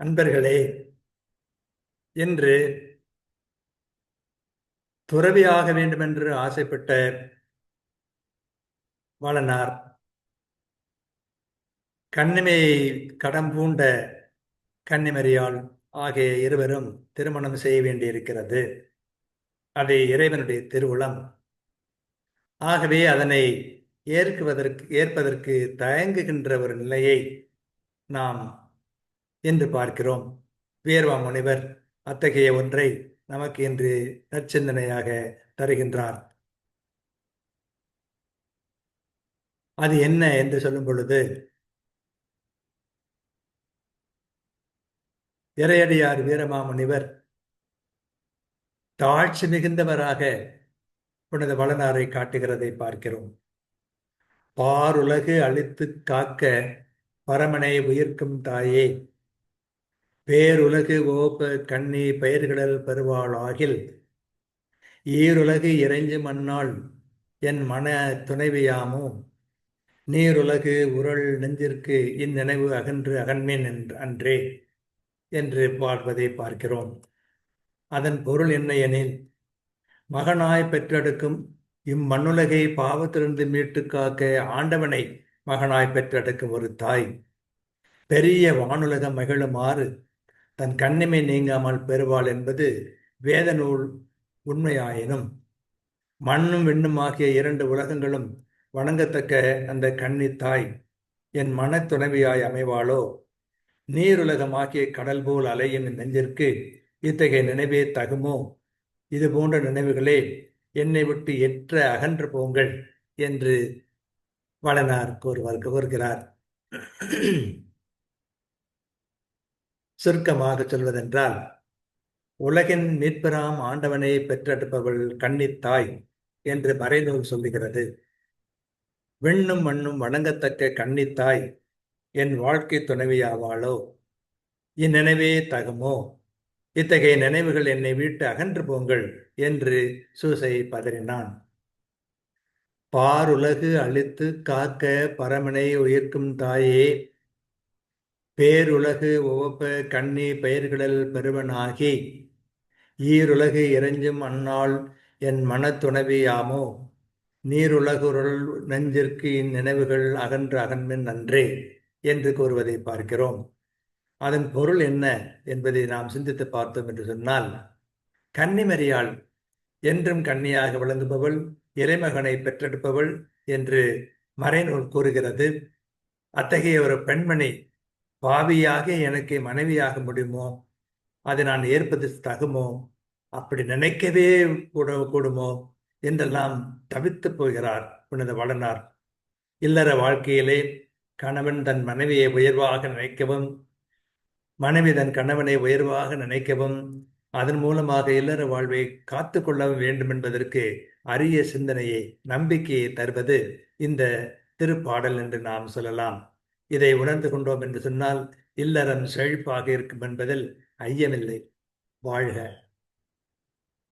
அன்பர்களே, இன்று துறவியாக வேண்டுமென்று ஆசைப்பட்ட வளனார், கண்ணிமையை கடம் பூண்ட கன்னிமரியாள் ஆகிய இருவரும் திருமணம் செய்ய வேண்டியிருக்கிறது. அது இறைவனுடைய திருவுளம். ஆகவே அதனை ஏற்பதற்கு தயங்குகின்ற ஒரு நிலையை நாம் இன்று பார்க்கிறோம். வேர்வா முனிவர் அத்தகைய ஒன்றை நமக்கு இன்று நற்சிந்தனையாக தருகின்றார். அது என்ன என்று சொல்லும் பொழுது, இறையடியார் வீரமாமுனிவர் தாழ்ச்சி மிகுந்தவராக புனித வளனாரை காட்டுகிறதை பார்க்கிறோம். பாருலகு அழித்து காக்க பரமனை உயிர்க்கும் தாயே, பேருலகு ஓப்ப கண்ணி பயிர்களில் பெறுவாள் ஆகில், ஈருலகு இறைஞ்சு மண்ணாள் என் மன துணைவியாமோ, நீருலகு உரள் நெஞ்சிற்கு இந்நினைவு அகன்று அகன்மேன் அன்றே என்று பாடுவதை பார்க்கிறோம். அதன் பொருள் என்ன எனில், மகனாய் பெற்றெடுக்கும் இம்மண்ணுலகை பாவத்திலிருந்து மீட்டு காக்க ஆண்டவனை மகனாய் பெற்றெடுக்கும் ஒரு தாய் பெரிய வானுலகம் மகிழுமாறு தன் கண்ணிமை நீங்காமல் பெறுவாள் என்பது வேத நூல் உண்மையாயினும், மண்ணும் விண்ணும் ஆகிய இரண்டு உலகங்களும் வணங்கத்தக்க அந்த கன்னி தாய் என் மன துணைவியாய் அமைவாளோ, நீருலகமாகிய கடல் போல் அலையும் நெஞ்சிற்கு இத்தகைய நினைவே தகுமோ, இது போன்ற நினைவுகளே என்னை விட்டு எற்ற அகன்று போங்கள் என்று வளனார் கூறுகிறார். சுருக்கமாக சொல்வதென்றால், உலகின் மீட்பெறாம் ஆண்டவனை பெற்றெடுப்பவள் கன்னித்தாய் என்று மறைநூல் சொல்லுகிறது. விண்ணும் மண்ணும் வணங்கத்தக்க கன்னித்தாய் என் வாழ்க்கை துணைவியாவாளோ, இந்நினைவே தகுமோ, இத்தகைய நினைவுகள் என்னை விட்டு அகன்று போங்கள் என்று சூசை பதறினான். பாருலகு அழித்து காக்க பரமனை உயிர்க்கும் தாயே, பேருலகு உவப்ப கண்ணி பயிர்களில் பெருவனாகி, ஈருலகு இறைஞ்சும் அந்நாள் என் மனத்துணவியாமோ, நீருலகுருள் நெஞ்சிற்கு இந்நினைவுகள் அகன்று அகன்மின் நன்றே என்று கூறுவதை பார்க்கிறோம். அதன் பொருள் என்ன என்பதை நாம் சிந்தித்து பார்த்தோம் என்று சொன்னால், கன்னிமரியாள் என்றும் கன்னியாக விளங்குபவள், இறைமகனை பெற்றெடுப்பவள் என்று மறைநூல் கூறுகிறது. அத்தகைய ஒரு பெண்மணி பாவியாக எனக்கு மனைவியாக முடியுமோ, அதை நான் ஏற்பது தகுமோ, அப்படி நினைக்கவே கூடுமோ என்றெல்லாம் தவித்து போகிறார் புனித வளனார். இல்லற வாழ்க்கையிலே கணவன் தன் மனைவியை உயர்வாக நினைக்கவும், மனைவி தன் கணவனை உயர்வாக நினைக்கவும், அதன் மூலமாக இல்லற வாழ்வை காத்து கொள்ளவும் வேண்டும் என்பதற்கு அரிய சிந்தனையை, நம்பிக்கையை தருவது இந்த திருப்பாடல் என்று நாம் சொல்லலாம். இதை உணர்ந்து கொண்டோம் என்று சொன்னால் இல்லறம் செழிப்பாக இருக்கும் என்பதில் ஐயமில்லை. வாழ்க.